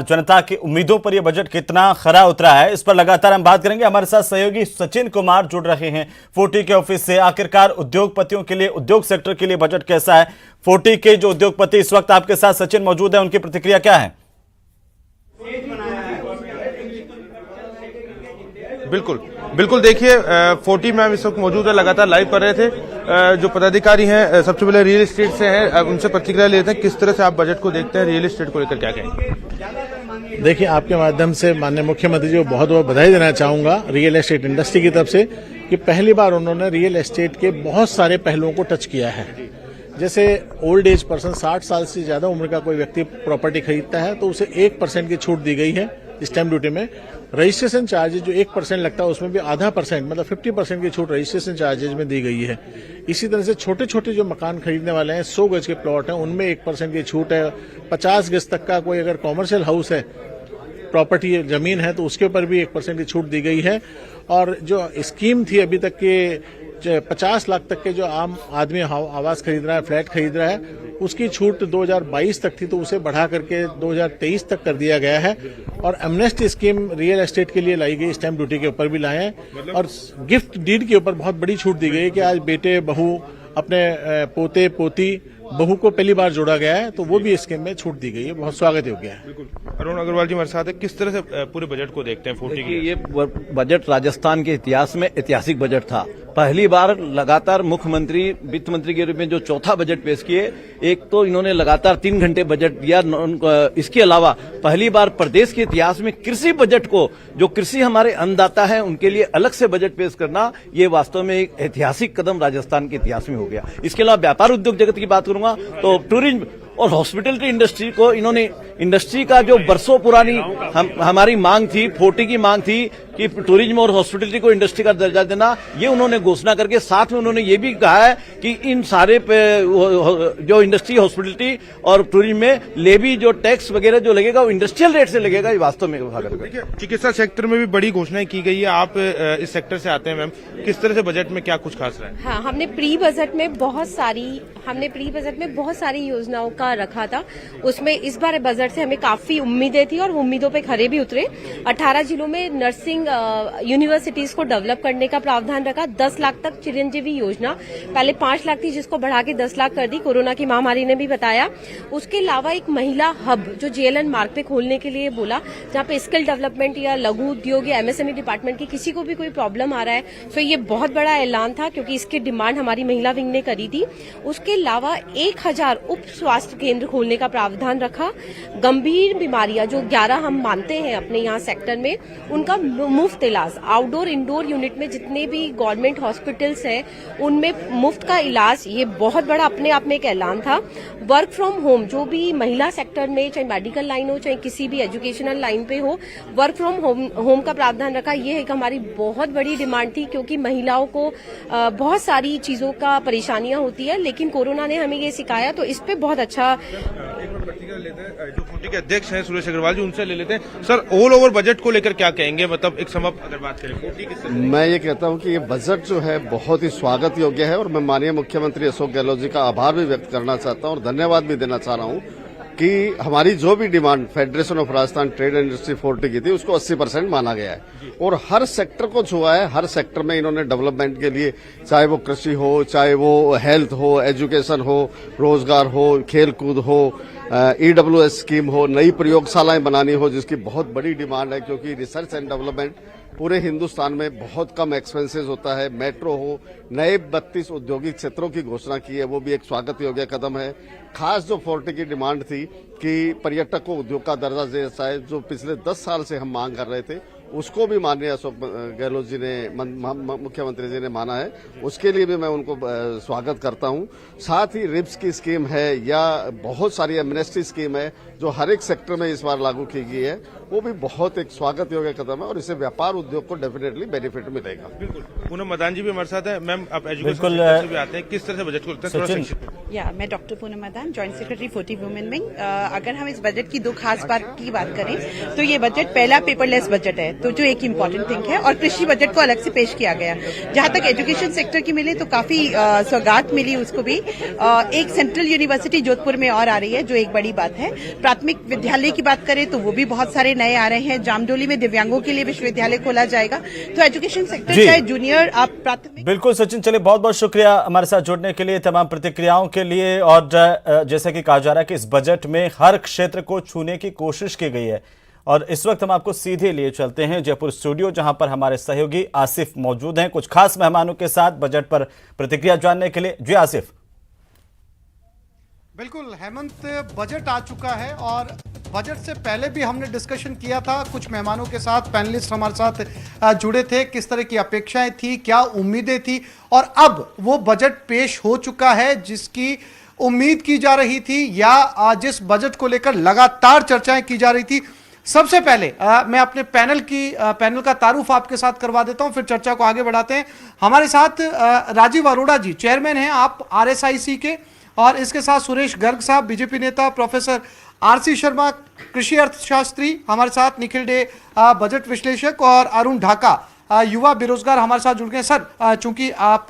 जनता की उम्मीदों पर यह बजट कितना खरा उतरा है, इस पर लगातार हम बात करेंगे। हमारे साथ सहयोगी सचिन कुमार जुड़ रहे हैं फोर्टी के ऑफिस से। आखिरकार उद्योगपतियों के लिए, उद्योग सेक्टर के लिए बजट कैसा है? फोर्टी के जो उद्योगपति इस वक्त आपके साथ सचिन मौजूद है, उनकी प्रतिक्रिया क्या है? बिल्कुल देखिए, 40 में हम इस वक्त मौजूद है, लगातार लाइव कर रहे थे। जो पदाधिकारी हैं सबसे पहले रियल एस्टेट से हैं, उनसे प्रतिक्रिया लेते हैं। किस तरह से आप बजट को देखते हैं, रियल एस्टेट को लेकर क्या कहेंगे? देखिए, आपके माध्यम से माननीय मुख्यमंत्री जी को बहुत बहुत बधाई देना चाहूंगा रियल एस्टेट इंडस्ट्री की तरफ से कि पहली बार उन्होंने रियल एस्टेट के बहुत सारे पहलुओं को टच किया है। जैसे ओल्ड एज पर्सन, 60 साल से ज्यादा उम्र का कोई व्यक्ति प्रॉपर्टी खरीदता है तो उसे 1% की छूट दी गई है स्टैंप ड्यूटी में। रजिस्ट्रेशन चार्जेज जो 1% लगता है उसमें भी आधा परसेंट, मतलब 50% की छूट रजिस्ट्रेशन चार्जेज में दी गई है। इसी तरह से छोटे छोटे जो मकान खरीदने वाले हैं, 100 गज के प्लॉट हैं, उनमें 1% की छूट है। 50 गज तक का कोई अगर कॉमर्शियल हाउस है, प्रॉपर्टी जमीन है, तो उसके ऊपर भी 1% की छूट दी गई है। और जो स्कीम थी अभी तक के 50 लाख तक के जो आम आदमी आवास खरीद रहा है, फ्लैट खरीद रहा है, उसकी छूट 2022 तक थी तो उसे बढ़ा करके 2023 तक कर दिया गया है। और एमनेस्टी स्कीम रियल एस्टेट के लिए लाई गई, स्टैंप ड्यूटी के ऊपर भी लाए हैं। और गिफ्ट डीड के ऊपर बहुत बड़ी छूट दी गई है कि आज बेटे बहू अपने पोते पोती बहू को पहली बार जोड़ा गया है, तो वो भी स्कीम में छूट दी गई है। बहुत स्वागत योग्य है। अरुण अग्रवाल जी हमारे साथ है। किस तरह से पूरे बजट को देखते हैं 40 की? ये बजट राजस्थान के इतिहास में ऐतिहासिक बजट था। पहली बार लगातार मुख्यमंत्री वित्त मंत्री के रूप में जो चौथा बजट पेश किए, एक तो इन्होंने लगातार 3 घंटे बजट दिया। इसके अलावा पहली बार प्रदेश के इतिहास में कृषि बजट को, जो कृषि हमारे अन्नदाता है, उनके लिए अलग से बजट पेश करना, ये वास्तव में एक ऐतिहासिक कदम राजस्थान के इतिहास में हो गया। इसके अलावा व्यापार उद्योग जगत की बात करूंगा तो टूरिज्म और हॉस्पिटलिटी इंडस्ट्री को इन्होंने, इंडस्ट्री का जो बरसों पुरानी हमारी मांग थी, 40 की मांग थी कि टूरिज्म और हॉस्पिटलिटी को इंडस्ट्री का दर्जा देना, ये उन्होंने घोषणा करके साथ में उन्होंने ये भी कहा है कि इन सारे जो इंडस्ट्री, हॉस्पिटलिटी और टूरिज्म में लेवी जो टैक्स वगैरह जो लगेगा वो इंडस्ट्रियल रेट से लगेगा। ये वास्तव में देखिए, चिकित्सा सेक्टर में भी बड़ी घोषणाएं की गई है। आप इस सेक्टर से आते हैं मैम, किस तरह से बजट में क्या कुछ खास रहा है? हाँ, हमने प्री बजट में बहुत सारी योजनाओं का रखा था। उसमें इस बार बजट से हमें काफी उम्मीदें थी और उम्मीदों पे खरे भी उतरे। 18 जिलों में नर्सिंग यूनिवर्सिटीज को डेवलप करने का प्रावधान रखा। 10 लाख तक चिरंजीवी योजना, पहले 5 लाख थी जिसको बढ़ा के 10 लाख कर दी, कोरोना की महामारी ने भी बताया। उसके अलावा एक महिला हब जो जेएलएन मार्ग पे खोलने के लिए बोला, जहां पे स्किल डेवलपमेंट या लघु उद्योग या एमएसएमई डिपार्टमेंट की किसी को भी कोई प्रॉब्लम आ रहा है, तो ये बहुत बड़ा ऐलान था क्योंकि इसकी डिमांड हमारी महिला विंग ने करी थी। उसके अलावा 1000 उप स्वास्थ्य केंद्र खोलने का प्रावधान रखा। गंभीर बीमारियां जो 11 हम मानते हैं अपने यहाँ सेक्टर में, उनका मुफ्त इलाज, आउटडोर इंडोर यूनिट में जितने भी गवर्नमेंट हॉस्पिटल्स हैं उनमें मुफ्त का इलाज, ये बहुत बड़ा अपने आप में एक ऐलान था। वर्क फ्रॉम होम, जो भी महिला सेक्टर में, चाहे मेडिकल लाइन हो चाहे किसी भी एजुकेशनल लाइन पे हो, वर्क फ्रॉम होम का प्रावधान रखा। ये एक हमारी बहुत बड़ी डिमांड थी क्योंकि महिलाओं को बहुत सारी चीजों का परेशानियां होती है, लेकिन कोरोना ने हमें ये सिखाया, तो इस पे बहुत अच्छा। जो 40 के अध्यक्ष हैं सुरेश अग्रवाल जी, उनसे ले लेते हैं। सर, ऑल ओवर बजट को लेकर क्या कहेंगे? मतलब एक समअप अगर बात करें 40 की। मैं ये कहता हूँ कि ये बजट जो है बहुत ही स्वागत योग्य है और मैं माननीय मुख्यमंत्री अशोक गहलोत जी का आभार भी व्यक्त करना चाहता हूँ और धन्यवाद भी देना चाह रहा हूँ कि हमारी जो भी demand federation of Rajasthan trade and industry 40 की थी, उसको 80% माना गया है। और हर सेक्टर को छुआ है। हर सेक्टर में इन्होंने डेवलपमेंट के लिए, चाहे वो कृषि हो, चाहे वो हेल्थ हो, एजुकेशन हो, रोजगार हो, खेल कूद हो, EWS स्कीम हो, नई प्रयोगशालाएं बनानी हो जिसकी बहुत बड़ी डिमांड है क्योंकि रिसर्च एंड डेवलपमेंट पूरे हिंदुस्तान में बहुत कम एक्सपेंसेस होता है। मेट्रो हो, नए 32 औद्योगिक क्षेत्रों की घोषणा की है, वो भी एक स्वागत योग्य कदम है। खास जो 40 की डिमांड थी कि पर्यटक को उद्योग का दर्जा जैसा है, जो पिछले 10 साल से हम मांग कर रहे थे, उसको भी माननीय अशोक गहलोत जी ने, मुख्यमंत्री जी ने माना है। उसके लिए भी मैं उनको स्वागत करता हूं। साथ ही रिप्स की स्कीम है या बहुत सारी एमनेस्टी स्कीम है जो हर एक सेक्टर में इस बार लागू की गई है, वो भी बहुत एक स्वागत योग्य कदम है और इससे व्यापार उद्योग को डेफिनेटली बेनिफिट मिलेगा। बिल्कुल। पूनम मदान जी भी हमारे साथ है। मैम, आप एजुकेशन से भी आते हैं, किस तरह से बजट को लगता है? मैं doctor Poonam Madan, joint secretary 40 women wing. अगर हम इस बजट की दो खास बात की बात करें तो ये बजट पहला पेपरलेस बजट है। तो जो एक इम्पोर्टेंट थिंग है, और कृषि बजट को अलग से पेश किया गया। जहां तक एजुकेशन सेक्टर की मिले तो काफी सौगात मिली उसको भी। एक सेंट्रल यूनिवर्सिटी जोधपुर में और आ रही है, जो एक बड़ी बात है। प्राथमिक विद्यालय की बात करें तो वो भी बहुत सारे नए आ रहे हैं। जामडोली में दिव्यांगों के लिए विश्वविद्यालय खोला जाएगा। तो एजुकेशन सेक्टर चाहे जूनियर आप प्राथमिक। बिल्कुल सचिन, चलिए बहुत बहुत शुक्रिया हमारे साथ जुड़ने के लिए, तमाम प्रतिक्रियाओं के लिए। और जैसे कि कहा जा रहा है कि इस बजट में हर क्षेत्र को छूने की कोशिश की गई है। और इस वक्त हम आपको सीधे लिए चलते हैं जयपुर स्टूडियो, जहां पर हमारे सहयोगी आसिफ मौजूद हैं कुछ खास मेहमानों के साथ बजट पर प्रतिक्रिया जानने के लिए। जी आसिफ। बिल्कुल हेमंत, बजट आ चुका है और बजट से पहले भी हमने डिस्कशन किया था कुछ मेहमानों के साथ, पैनलिस्ट हमारे साथ जुड़े थे, किस तरह की अपेक्षाएं थी, क्या उम्मीदें थी, और अब वो बजट पेश हो चुका है जिसकी उम्मीद की जा रही थी या जिस बजट को लेकर लगातार चर्चाएं की जा रही थी। सबसे पहले मैं अपने पैनल का तारुफ आपके साथ करवा देता हूं, फिर चर्चा को आगे बढ़ाते हैं। हमारे साथ राजीव अरोड़ा जी, चेयरमैन हैं आप RSIC के, और इसके साथ सुरेश गर्ग साहब, बीजेपी नेता, प्रोफेसर RC शर्मा, कृषि अर्थशास्त्री हमारे साथ, निखिल डे बजट विश्लेषक, और अरुण ढाका युवा बेरोजगार हमारे साथ जुड़ गए। सर, चूंकि आप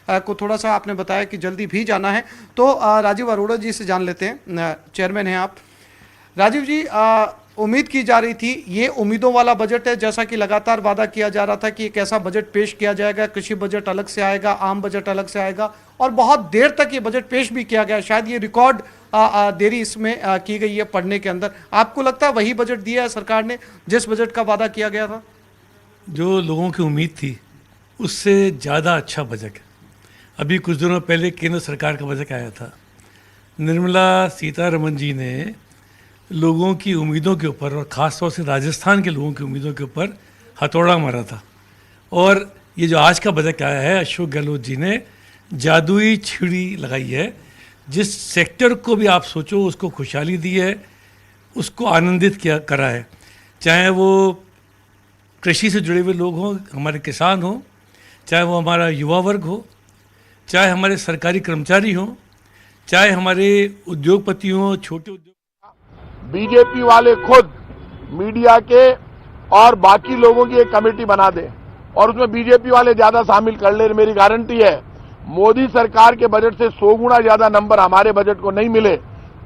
को थोड़ा सा आपने बताया कि जल्दी भी जाना है, तो राजीव अरोड़ा जी से जान लेते हैं, चेयरमैन हैं आप। राजीव जी, उम्मीद की जा रही थी, ये उम्मीदों वाला बजट है, जैसा कि लगातार वादा किया जा रहा था कि एक ऐसा बजट पेश किया जाएगा, कृषि बजट अलग से आएगा, आम बजट अलग से आएगा, और बहुत देर तक ये बजट पेश भी किया गया। शायद ये रिकॉर्ड देरी इसमें की गई है पढ़ने के अंदर। आपको लगता है वही बजट दिया है सरकार ने जिस बजट का वादा किया गया था? जो लोगों की उम्मीद थी उससे ज़्यादा अच्छा बजट। अभी कुछ दिनों पहले केंद्र सरकार का बजट आया था। निर्मला सीतारमण जी ने लोगों की उम्मीदों के ऊपर, और ख़ास तौर से राजस्थान के लोगों की उम्मीदों के ऊपर हथौड़ा मारा था। और ये जो आज का बजट आया है, अशोक गहलोत जी ने जादुई छुरी लगाई है। जिस सेक्टर को भी आप सोचो उसको खुशहाली दी है, उसको आनंदित करा है। चाहे वो कृषि से जुड़े हुए लोग हों, हमारे किसान हों, चाहे वो हमारा युवा वर्ग हो, चाहे हमारे सरकारी कर्मचारी हों, चाहे हमारे उद्योगपति हों, छोटे उद्योग। बीजेपी वाले खुद मीडिया के और बाकी लोगों की एक कमेटी बना दें और उसमें बीजेपी वाले ज्यादा शामिल कर ले। मेरी गारंटी है मोदी सरकार के बजट से 100 गुना ज्यादा नंबर हमारे बजट को नहीं मिले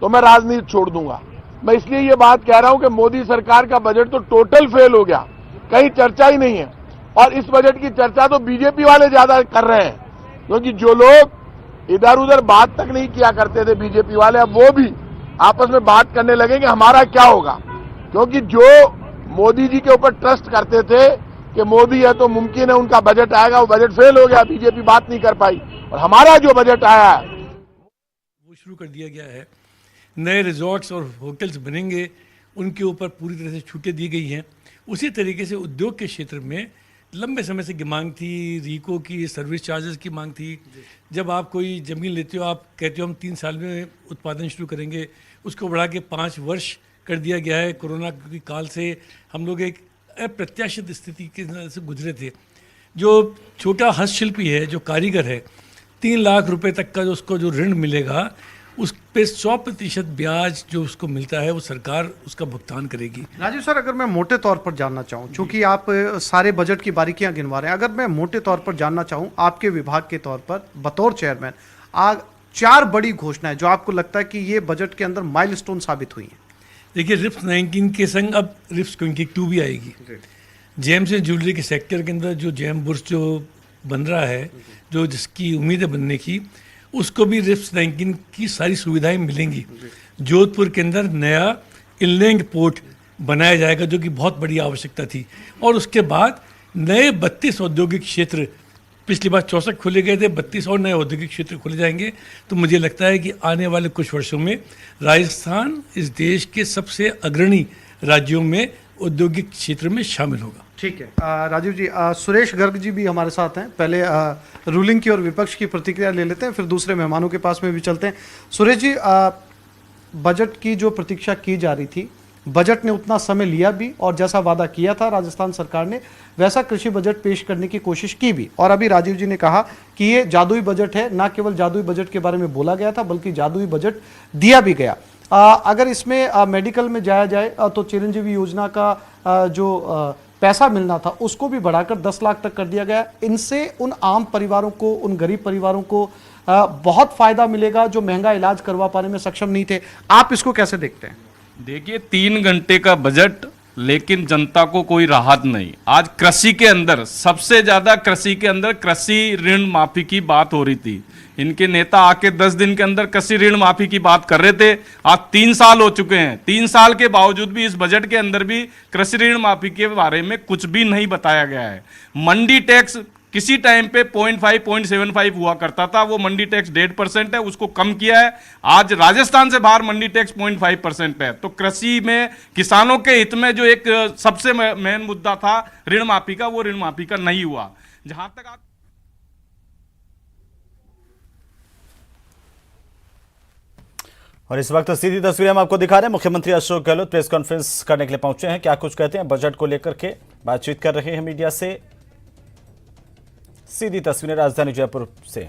तो मैं राजनीति छोड़ दूंगा। मैं इसलिए ये बात कह रहा हूं कि मोदी सरकार का बजट तो टोटल फेल हो गया, कहीं चर्चा ही नहीं है। और इस बजट की चर्चा तो बीजेपी वाले ज्यादा कर रहे हैं, क्योंकि जो लोग इधर उधर बात तक नहीं किया करते थे बीजेपी वाले, अब वो भी आपस में बात करने लगे कि हमारा क्या होगा। क्योंकि जो मोदी जी के ऊपर ट्रस्ट करते थे कि मोदी है तो मुमकिन है उनका बजट आएगा, वो बजट फेल हो गया, बीजेपी बात नहीं कर पाई। और हमारा जो बजट आया है वो शुरू कर दिया गया है। नए रिजॉर्ट्स और होटल्स बनेंगे, उनके ऊपर पूरी तरह से छूटें दी गई हैं। उसी तरीके से उद्योग के क्षेत्र में लंबे समय से मांग थी, रीको की, सर्विस चार्जेस की मांग थी। जब आप कोई ज़मीन लेते हो, आप कहते हो हम 3 साल में उत्पादन शुरू करेंगे, उसको बढ़ा के 5 वर्ष कर दिया गया है। कोरोना की काल से हम लोग एक अप्रत्याशित स्थिति के से गुजरे थे। जो छोटा हस्तशिल्पी है, जो कारीगर है, 3 लाख रुपए तक का जो उसको जो ऋण मिलेगा, उस पे 100% ब्याज जो उसको मिलता है वो सरकार उसका भुगतान करेगी। राजीव सर, अगर मैं मोटे तौर पर जानना चाहूँ, चूंकि आप सारे बजट की बारीकियां गिनवा रहे हैं, अगर मैं मोटे तौर पर जानना चाहूँ आपके विभाग के तौर पर बतौर चेयरमैन, 4 बड़ी घोषणाएं जो आपको लगता है कि ये बजट के अंदर माइलस्टोन साबित हुई हैं। देखिए, रिप्स 19 के संग अब रिप्स 22 भी आएगी। जेम्स एंड ज्वेलरी के सेक्टर के अंदर जो जेम बुर्स जो बन रहा है, जो जिसकी उम्मीद है बनने की, उसको भी रिप्स 19 की सारी सुविधाएं मिलेंगी। जोधपुर के अंदर नया इनलैंड पोर्ट बनाया जाएगा, जो कि बहुत बड़ी आवश्यकता थी। और उसके बाद नए 32 औद्योगिक क्षेत्र, पिछली बार 64 खोले गए थे, 32 और नए औद्योगिक क्षेत्र खोले जाएंगे। तो मुझे लगता है कि आने वाले कुछ वर्षों में राजस्थान इस देश के सबसे अग्रणी राज्यों में औद्योगिक क्षेत्र में शामिल होगा। ठीक है राजीव जी, सुरेश गर्ग जी भी हमारे साथ हैं। पहले रूलिंग की और विपक्ष की प्रतिक्रिया ले लेते हैं, फिर दूसरे मेहमानों के पास में भी चलते हैं। सुरेश जी, बजट की जो प्रतीक्षा की जा रही थी, बजट ने उतना समय लिया भी, और जैसा वादा किया था राजस्थान सरकार ने वैसा कृषि बजट पेश करने की कोशिश की भी। और अभी राजीव जी ने कहा कि ये जादुई बजट है, ना केवल जादुई बजट के बारे में बोला गया था बल्कि जादुई बजट दिया भी गया। अगर इसमें मेडिकल में जाया जाए तो चिरंजीवी योजना का जो पैसा मिलना था उसको भी बढ़ाकर 10 लाख तक कर दिया गया। इनसे उन आम परिवारों को, उन गरीब परिवारों को बहुत फायदा मिलेगा जो महंगा इलाज करवा पाने में सक्षम नहीं थे। आप इसको कैसे देखते हैं? देखिए 3 घंटे का बजट, लेकिन जनता को कोई राहत नहीं। आज कृषि के अंदर सबसे ज्यादा कृषि ऋण माफी की बात हो रही थी। इनके नेता आके 10 दिन के अंदर कृषि ऋण माफी की बात कर रहे थे। आज 3 साल हो चुके हैं। 3 साल के बावजूद भी इस बजट के अंदर भी कृषि ऋण माफी के बारे में कुछ भी नहीं बताया गया है। मंडी टैक्स किसी टाइम पे 0.5 0.75 हुआ करता था, वो मंडी टैक्स 1.5% है, उसको कम किया है। आज राजस्थान से बाहर मंडी टैक्स 0.5% पे है। तो कृषि में किसानों के हित में जो एक सबसे मेन मुद्दा था ऋण माफी का, वो ऋण माफी का नहीं हुआ। जहां तक आप और इस वक्त सीधी तस्वीरें हम आपको दिखा रहे हैं। मुख्यमंत्री अशोक गहलोत प्रेस कॉन्फ्रेंस करने के लिए पहुंचे हैं। क्या कुछ कहते हैं बजट को लेकर के, बातचीत कर रहे हैं मीडिया से। सीधी तस्वीरें राजधानी जयपुर से।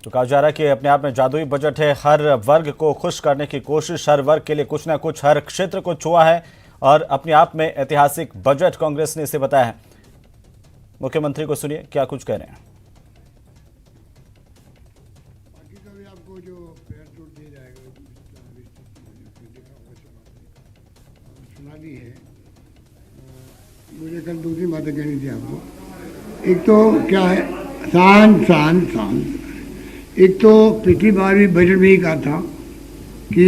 तो कहा जा रहा है कि अपने आप में जादुई बजट है। हर वर्ग को खुश करने की कोशिश, हर वर्ग के लिए कुछ ना कुछ, हर क्षेत्र को छुआ है और अपने आप में ऐतिहासिक बजट कांग्रेस ने इसे बताया है। मुख्यमंत्री को सुनिए क्या कुछ कह रहे हैं। आपको जो दिया जाएगा सुना भी है। मुझे कल दूसरी बातें कहनी थी आपको। एक तो क्या है, शांत। एक तो पिछली बार भी बजट में ही कहा था कि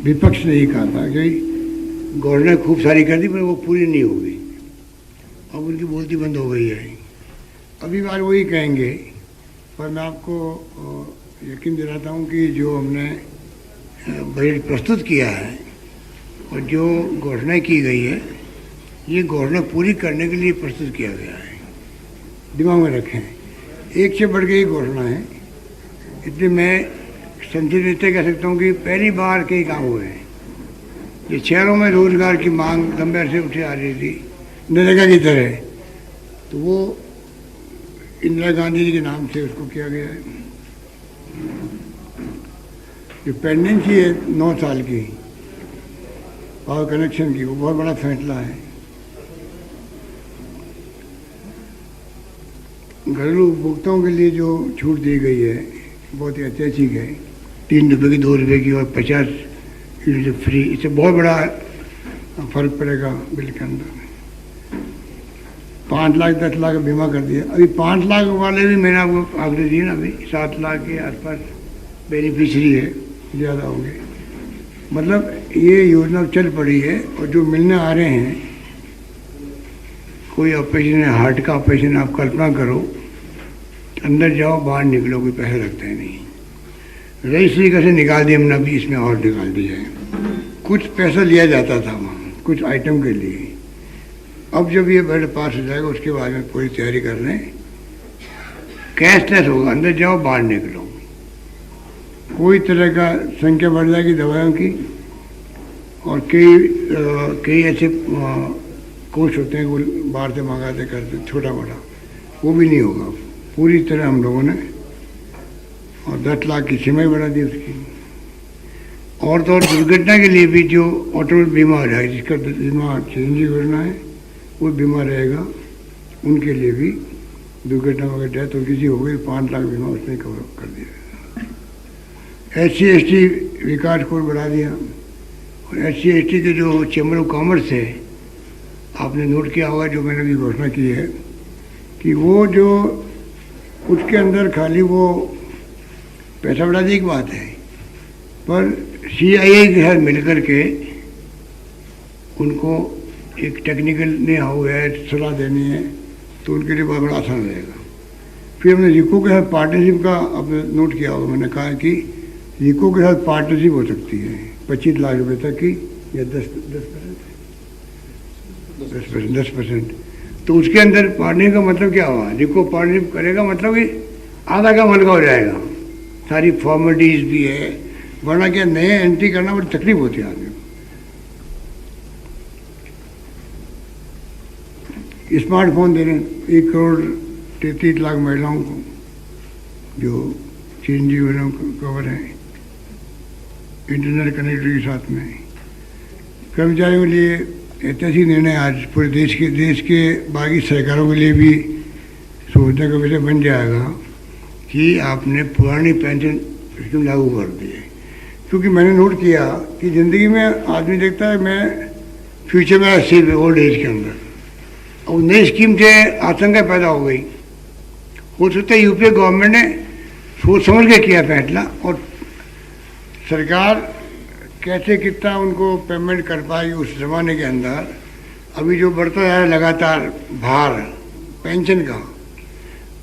विपक्ष ने ही कहा था कि गवर्नर खूब सारी कर दी पर वो पूरी नहीं हो गई। अब उनकी बोलती बंद हो गई है। अभी बार वही कहेंगे, पर मैं आपको यकीन दिलाता हूँ कि जो हमने बजट प्रस्तुत किया है और जो घोषणा की गई है, ये घोषणा पूरी करने के लिए प्रस्तुत किया गया है। दिमाग में रखें, एक से बढ़ के एक घोषणा है। इसलिए मैं संसदीय नेता कह सकता हूँ कि पहली बार कई काम हुए हैं। ये शहरों में रोजगार की मांग लंबे अरसे उठी आ रही थी नरेगा की तरह, तो वो इंदिरा गांधी जी के नाम से उसको किया गया है। जो पेंडेंसी है 9 साल की पावर कनेक्शन की, वो बहुत बड़ा फैसला है। घरेलू उपभोक्ताओं के लिए जो छूट दी गई है बहुत ही ऐतिहासिक है। 3 रुपये की 2 रुपये की और 50 यूनिट फ्री, इससे बहुत बड़ा फर्क पड़ेगा बिल के अंदर। 5 लाख 10 लाख का बीमा कर दिया। अभी 5 लाख वाले भी मैंने आपको आंकड़े दिए ना, अभी 7 लाख के आसपास बेनिफिशरी है, ज़्यादा होंगे। मतलब ये योजना चल पड़ी है। और जो मिलने आ रहे हैं, कोई ऑपरेशन है, हार्ट का ऑपरेशन, आप कल्पना करो, अंदर जाओ बाहर निकलो, कोई पैसे लगते हैं नहीं। रजिस्ट्री कैसे निकाल दिया हमने, अभी इसमें और निकाल दिया है। कुछ पैसा लिया जाता था वहाँ कुछ आइटम के लिए। अब जब ये बजट पास हो जाएगा उसके बाद में पूरी तैयारी कर रहे हैं। कैशलेस होगा, अंदर जाओ बाहर निकलो। कोई तरह का संख्या बढ़ जाएगी दवाइयों की। और कई ऐसे कोर्स होते हैं वो बाहर से मंगाते करते, छोटा बड़ा, वो भी नहीं होगा। पूरी तरह हम लोगों ने, और 10 लाख की सीमा बढ़ा दी उसकी। और तो और दुर्घटना के लिए भी जो ऑटो बीमा हो जाएगा, जिसका बीमा चिरंजीवी योजना है, वो बीमा रहेगा। उनके लिए भी दुर्घटना वगैरह डेथ और किसी हो गई 5 लाख बीमा उसने कवर कर दिया। SC/ST विकास कोड बढ़ा दिया। और SC/ST के जो चैम्बर ऑफ कॉमर्स है, आपने नोट किया होगा जो मैंने भी घोषणा की है कि वो जो उसके अंदर खाली वो पैसा बढ़ाने की बात है, पर CIA के साथ मिलकर के उनको एक टेक्निकल ने हाउ है सलाह देनी है, तो उनके लिए बहुत बड़ा आसान रहेगा। फिर हमने रिको के साथ पार्टनरशिप का आपने नोट किया होगा, मैंने कहा कि रिको के साथ पार्टनरशिप हो सकती है 25 लाख रुपए तक की, या 10%। तो उसके अंदर पार्टनर का मतलब क्या हुआ, रिको पार्टनरशिप करेगा मतलब कि आधा का मन का हो जाएगा। सारी फॉर्मेलिटीज भी है, वरना क्या नए एंट्री करना बड़ी तकलीफ होती है आदमी को। स्मार्टफोन दे रहे हैं 1 करोड़ 33 लाख महिलाओं को जो चिरंजीवी कवर है, इंटरनेट कनेक्टिविटी के साथ में। कर्मचारियों के लिए ऐतिहासिक निर्णय आज पूरे देश के बाकी सरकारों के लिए भी सोचने का विषय बन जाएगा कि आपने पुरानी पेंशन स्कीम लागू कर दी है। क्योंकि मैंने नोट किया कि ज़िंदगी में आदमी देखता है मैं फ्यूचर में सेव ओल्ड एज के अंदर, और नई स्कीम से आशंका पैदा हो गई। हो सकता है यूपीए गवर्नमेंट ने सोच समझ के किया फैसला, और सरकार कैसे कितना उनको पेमेंट कर पाएगी उस जमाने के अंदर। अभी जो बढ़ता है लगातार भार पेंशन का,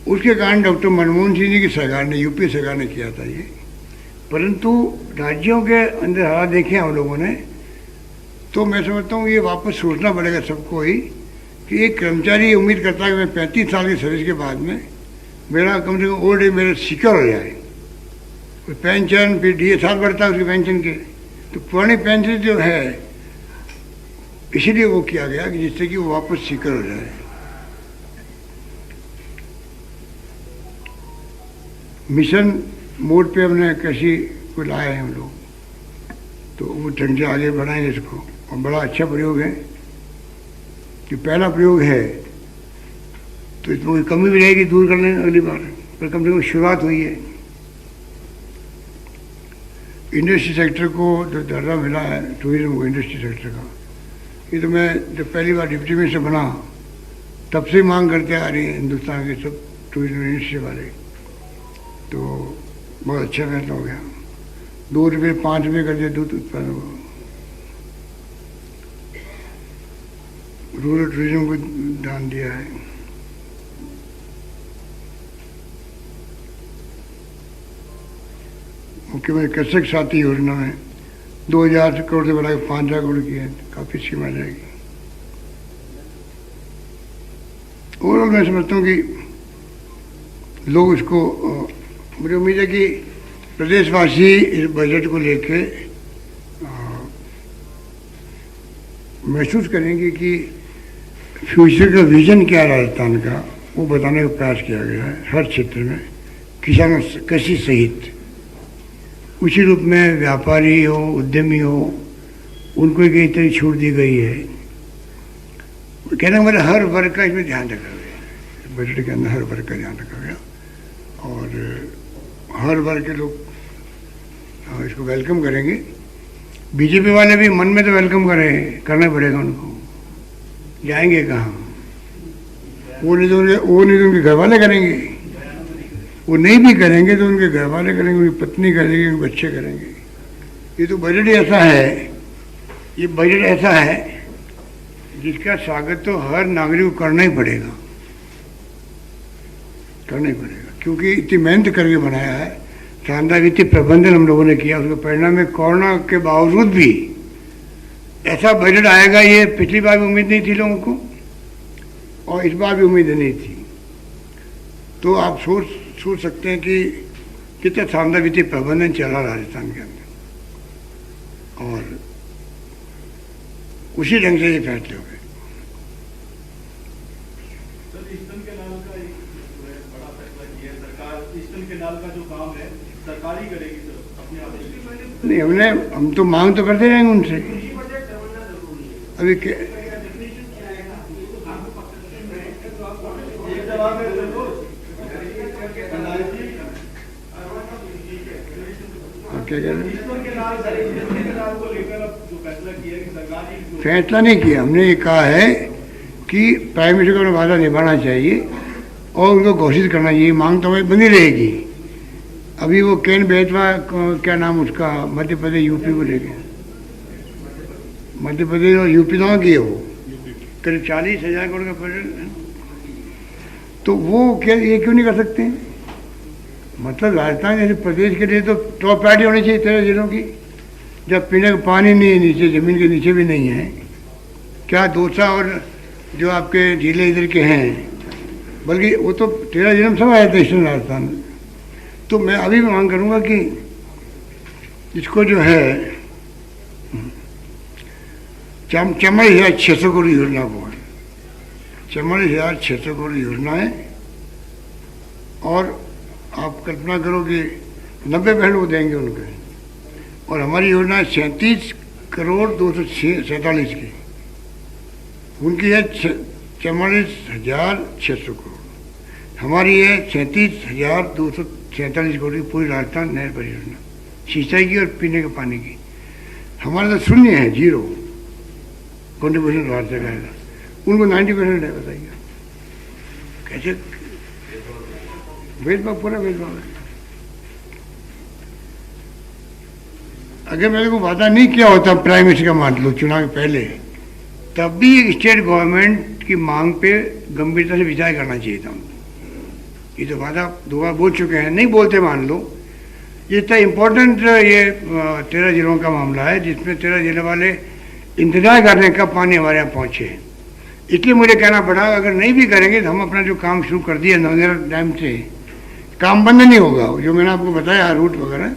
उसके कारण डॉक्टर मनमोहन सिंह जी की सरकार ने, यूपी सरकार ने किया था ये। परंतु राज्यों के अंदर हालात देखे हम लोगों ने, तो मैं समझता हूँ ये वापस सोचना पड़ेगा सबको ही कि एक कर्मचारी उम्मीद करता है कि मैं 35 साल की सर्विस के बाद में मेरा कम से कम ओल्ड एज मेरा सिक्योर हो जाए। पेंशन फिर DA साल बढ़ता है उसकी पेंशन के, तो पुरानी पेंशन जो है इसीलिए वो किया गया कि जिससे कि वो वापस सिक्योर हो जाए। मिशन मोड पे हमने कृषि को लाए हैं हम लोग, तो वो ढंग से आगे बढ़ाएंगे इसको, और बड़ा अच्छा प्रयोग है कि पहला प्रयोग है तो इसमें कोई कमी भी रहेगी दूर करने अगली बार, पर कम से कम शुरुआत हुई है। इंडस्ट्री सेक्टर को जो दर्जा मिला है टूरिज्म को, इंडस्ट्री सेक्टर का, ये तो मैं जब पहली बार डिप्टी मिनिस्टर बना तब से मांग करते आ रही है हिंदुस्तान के सब टूरिज्म इंडस्ट्री वाले, तो बहुत अच्छा फैसला हो गया। 2 रुपये 5 रुपये कर दिया दूध उत्पादन को, रूरल टूरिज्म को दान दिया है। मुख्यमंत्री कृषक साथी योजना में 2000 करोड़ से बढ़ा के 5000 करोड़ की है, काफी स्कीम आ जाएगी। ओवरऑल मैं समझता हूँ कि लोग इसको, मुझे उम्मीद है कि प्रदेशवासी इस बजट को लेके महसूस करेंगे कि फ्यूचर का विजन क्या है राजस्थान का, वो बताने का प्रयास किया गया है हर क्षेत्र में, किसानों कृषि सहित। उसी रूप में व्यापारी हो, उद्यमी हो, उनको एक इस तरह छूट दी गई है। कहना मतलब हर वर्ग का इसमें ध्यान रखा गया, बजट के अंदर हर वर्ग का ध्यान रखा गया, और हर वर्ग के लोग इसको वेलकम करेंगे। बीजेपी वाले भी मन में तो वेलकम करना पड़ेगा उनको, जाएंगे कहाँ? वो नहीं तो उनके घर वाले करेंगे, वो नहीं भी करेंगे तो उनके घर वाले करेंगे, उनकी पत्नी करेंगे, उनके बच्चे करेंगे। ये तो बजट ऐसा है, ये बजट ऐसा है जिसका स्वागत तो हर नागरिक को करना ही पड़ेगा, क्योंकि इतनी मेहनत करके बनाया है, शानदार वित्तीय प्रबंधन हम लोगों ने किया। उसके परिणाम में कोरोना के बावजूद भी ऐसा बजट आएगा ये पिछली बार भी उम्मीद नहीं थी लोगों को, और इस बार भी उम्मीद नहीं थी। तो आप सोच सकते हैं कि कितना शानदार वित्तीय प्रबंधन चला राजस्थान के अंदर, और उसी ढंग से ये फैसले हो गए। नहीं, हम तो मांग तो करते रहेंगे उनसे। अभी क्या कह रहे हैं? फैसला नहीं किया, हमने ये कहा है कि प्राइम मिनिस्टर को अपना वादा निभाना चाहिए और उनको घोषित करना चाहिए। मांग तो हमें बनी रहेगी। अभी वो केन बेतवा, क्या नाम उसका, मध्य प्रदेश यूपी को लेके, मध्य प्रदेश और यूपी दोनों की है, वो करीब 40,000 करोड़ का बजट, तो वो क्या ये क्यों नहीं कर सकते हैं? मतलब राजस्थान जैसे प्रदेश के लिए तो टॉप प्रायोरिटी होनी चाहिए 13 जिलों की। जब पीने का पानी नहीं है, नीचे ज़मीन के नीचे भी नहीं है, क्या दौसा और जो आपके जिले इधर के हैं, बल्कि वो तो 13 जिलों में सब आए थे ईस्टर्न राजस्थान में। तो मैं अभी भी मांग करूँगा कि इसको जो है 44,600 करोड़ योजना को, 44,600 करोड़ योजना है, और आप कल्पना करो कि 90% वो देंगे उनके, और हमारी योजना है 37,247 की। उनकी है 44,600 करोड़, हमारी है 37,247 करोड़ की पूरी राजस्थान नहर परियोजना सिंचाई की और पीने के पानी की। हमारा तो शून्य है, 0 कंट्रीब्यूशन भारत सरकार का, उनको 90% है। बताइए कैसे भेदभाव, पूरा भेदभाव है। अगर मेरे को वादा नहीं किया होता प्राइम मिनिस्टर का, मान लो चुनाव के पहले, तब भी एक स्टेट गवर्नमेंट की मांग पे गंभीरता से विचार करना चाहिए था। ये तो वादा 2 बार बोल चुके हैं, नहीं बोलते मान लो। ये इतना इम्पोर्टेंट ये 13 जिलों का मामला है, जिसमें 13 जिले वाले इंतजार कर रहे हैं कब पानी हमारे यहाँ पहुँचे। इसलिए मुझे कहना पड़ा, अगर नहीं भी करेंगे तो हम अपना जो काम शुरू कर दिया नवनिर्मित डैम से, काम बंद नहीं होगा। जो मैंने आपको बताया रूट वगैरह,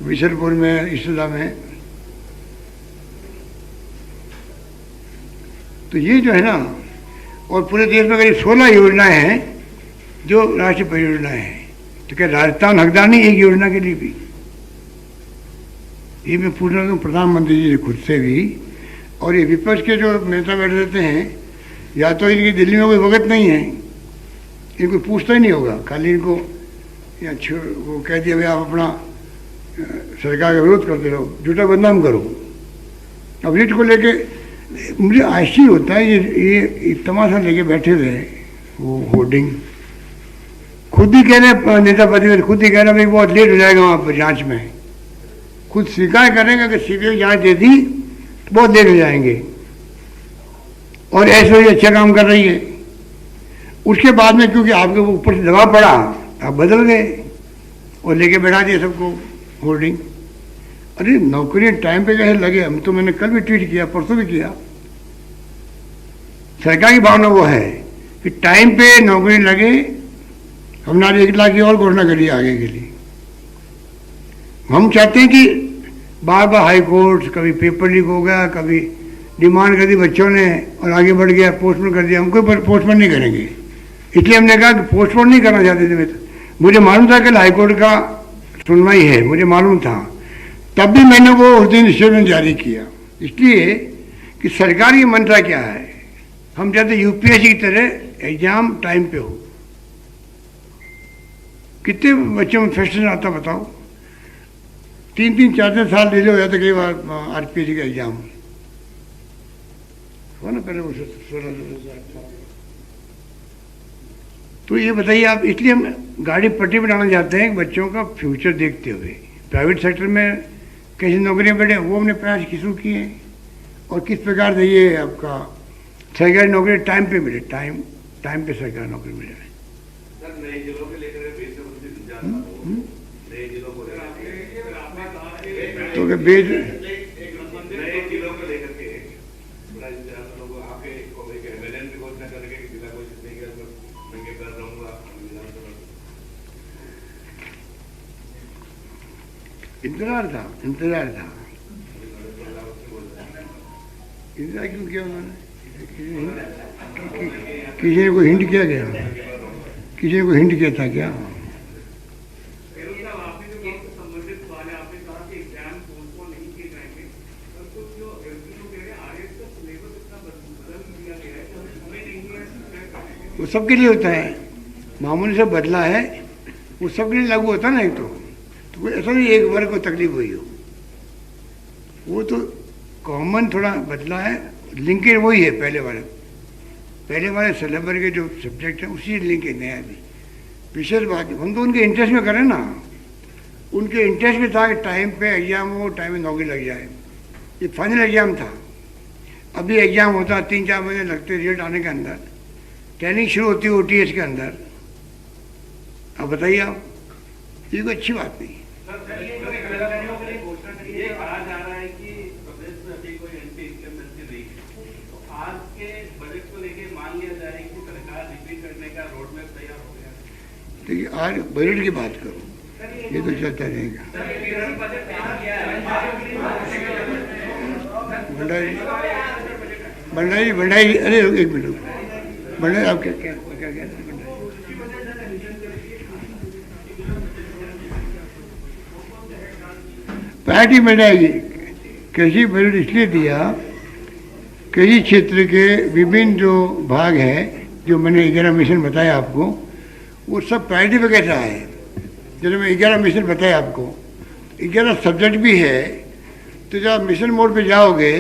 बिशनपुर में, इसदा में, तो ये जो है ना, और पूरे देश में करीब 16 योजनाएं हैं जो राष्ट्रीय परियोजनाएं हैं। तो क्या राजस्थान हकदार नहीं एक योजना के लिए भी? ये मैं पूछ रहा हूँ प्रधानमंत्री जी खुद से भी, और ये विपक्ष के जो नेता बैठे रहते हैं, या तो इनकी दिल्ली में कोई वक्त नहीं है, इनको पूछता ही नहीं होगा, खाली इनको या वो कह दिया भाई आप अपना सरकार का विरोध करते रहो, झूठा बदनाम करो। अब रीट को लेके मुझे आश्चर्य होता है, ये तमाशा लेके बैठे थे, वो होर्डिंग खुद ही कह रहे, नेता प्रतिपक्ष खुद ही कह रहे भाई बहुत लेट हो जाएगा वहाँ पर जांच में, खुद स्वीकार करेंगे कि सीबीआई जांच दे दी तो बहुत देर हो जाएंगे, और ऐसे ही अच्छा काम कर रही है। उसके बाद में क्योंकि आपके ऊपर से दबाव पड़ा, आप बदल गए और लेके बैठा दिए सबको होर्डिंग। अरे नौकरी टाइम पे कैसे लगे? हम तो, मैंने कल भी ट्वीट किया, परसों भी किया, सरकार की भावना वो है कि टाइम पे नौकरी लगे। हमने आज 1 लाख की और घोषणा करी आगे के लिए। हम चाहते हैं कि बार बार हाई कोर्ट, कभी पेपर लीक हो गया, कभी डिमांड कर दी बच्चों ने और आगे बढ़ गया, पोस्टपोन कर दिया, हम कोई पोस्टपोन नहीं करेंगे। इसलिए हमने कहा कि पोस्टपोन नहीं करना चाहते थे। मुझे मालूम था कि हाईकोर्ट का सुनवाई है, मुझे मालूम था, तब भी मैंने वो उस दिन स्टेटमेंट जारी किया। इसलिए कि सरकार की मंशा क्या है, हम चाहते यूपीएससी की तरह एग्जाम टाइम पे हो। कितने बच्चों में फ्रस्ट्रेशन आता बताओ, 3-3, 4-4 साल डिले हो जाते कई बार आरपीएससी का एग्जाम हो ना, पहले वो 16। तो ये बताइए आप, इसलिए हम गाड़ी पट्टी बनाना चाहते हैं बच्चों का फ्यूचर देखते हुए। प्राइवेट सेक्टर में कैसी नौकरियां बढ़े वो हमने प्रयास शुरू किए, और किस प्रकार से ये आपका सरकारी नौकरी टाइम पे मिले, टाइम पे सरकारी नौकरी मिले। तो बेज इंतजार था इंतजार क्यों किया उन्होंने? किसी ने कोई हिंट किया क्या? किसी ने कोई हिंट किया था क्या? वो सबके लिए होता है, मामूली से बदला है, वो सबके लिए लागू होता है ना। एक तो कोई ऐसा नहीं एक वर्ग को तकलीफ हुई हो, वो तो कॉमन थोड़ा बदला है, लिंकेज वही है पहले वाले सिलेबस के जो सब्जेक्ट है उसी लिंक है। नया भी विशेष बात हम तो उनके इंटरेस्ट में करें ना, उनके इंटरेस्ट में था कि टाइम पे एग्जाम हो, टाइम में नौकरी लग जाए। ये फाइनल एग्जाम था, अभी एग्जाम होता 3-4 महीने लगते रिजल्ट आने के अंदर, ट्रेनिंग शुरू होती है ओटीएस के अंदर। अब बताइए आप, ये कोई अच्छी बात नहीं। देखिए आज बजट की बात करो, ये तो चलता रहेगा। भंडारी अरे एक मिनट, भंडारी आप क्या प्रायोरिटी मिल जाएगी। कृषि बजट इसलिए दिया कृषि क्षेत्र के विभिन्न जो भाग हैं, जो मैंने 11 मिशन बताया आपको, वो सब प्रायोरिटी पे कैसा है। जैसे मैं 11 मिशन बताया आपको, 11 सब्जेक्ट भी है, तो जब आप मिशन मोड पे जाओगे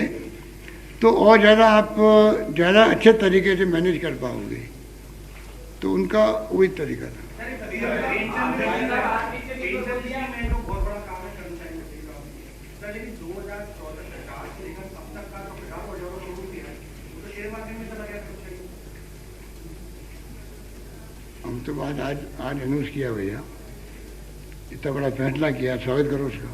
तो और ज़्यादा आप ज़्यादा अच्छे तरीके से मैनेज कर पाओगे। तो उनका वही तरीका था। हम तो आज अनाउंस किया भैया, इतना बड़ा फैसला किया, स्वागत करो उसका।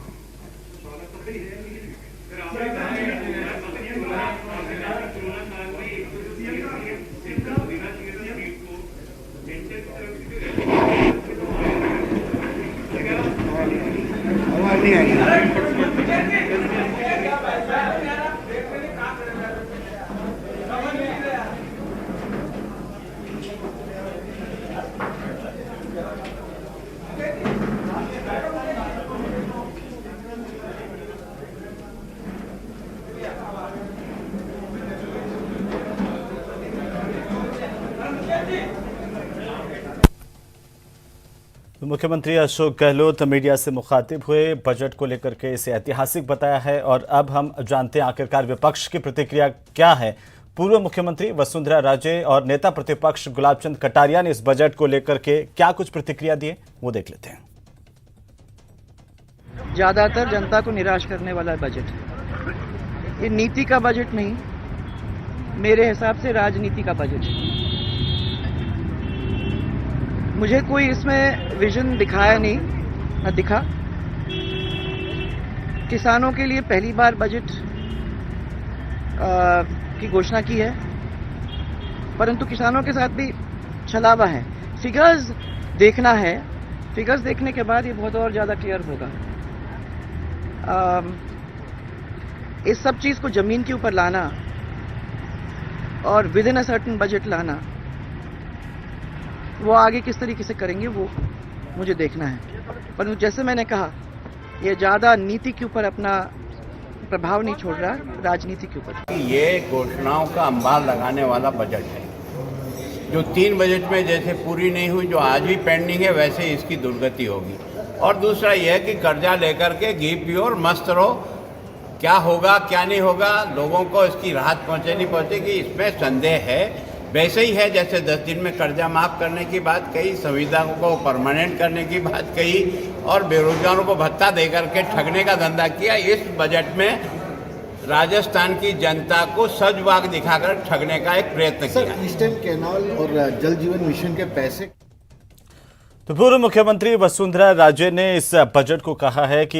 आवाज नहीं आई। मुख्यमंत्री अशोक गहलोत मीडिया से मुखातिब हुए, बजट को लेकर के इसे ऐतिहासिक बताया है। और अब हम जानते हैं आखिरकार विपक्ष की प्रतिक्रिया क्या है। पूर्व मुख्यमंत्री वसुंधरा राजे और नेता प्रतिपक्ष गुलाब चंद कटारिया ने इस बजट को लेकर के क्या कुछ प्रतिक्रिया दी है, वो देख लेते हैं। ज्यादातर जनता को निराश करने वाला बजट है। ये नीति का बजट नहीं, मेरे हिसाब से राजनीति का बजट है। मुझे कोई इसमें विजन दिखाया नहीं, न दिखा। किसानों के लिए पहली बार बजट की घोषणा की है, परंतु किसानों के साथ भी छलावा है। फिगर्स देखना है, फिगर्स देखने के बाद ये बहुत और ज़्यादा क्लियर होगा। इस सब चीज़ को ज़मीन के ऊपर लाना और with in a certain budget लाना, वो आगे किस तरीके से करेंगे वो मुझे देखना है। परंतु जैसे मैंने कहा, ये ज़्यादा नीति के ऊपर अपना प्रभाव नहीं छोड़ रहा, राजनीति के ऊपर। ये घोषणाओं का अंबार लगाने वाला बजट है, जो 3 बजट में जैसे पूरी नहीं हुई, जो आज भी पेंडिंग है, वैसे इसकी दुर्गति होगी। और दूसरा यह है कि कर्जा लेकर के घी पियो और मस्त रहो, क्या होगा क्या नहीं होगा, लोगों को इसकी राहत पहुँचे नहीं पहुँचेगी, इसमें संदेह है। वैसे ही है जैसे 10 दिन में कर्जा माफ़ करने की बात कही, संविदाओं को परमानेंट करने की बात कही और बेरोजगारों को भत्ता देकर के ठगने का धंधा किया। इस बजट में राजस्थान की जनता को सजवाग दिखाकर ठगने का एक प्रयत्न किया। ईस्टर्न कैनाल और जल जीवन मिशन के पैसे। तो पूर्व मुख्यमंत्री वसुंधरा राजे ने इस बजट को कहा है कि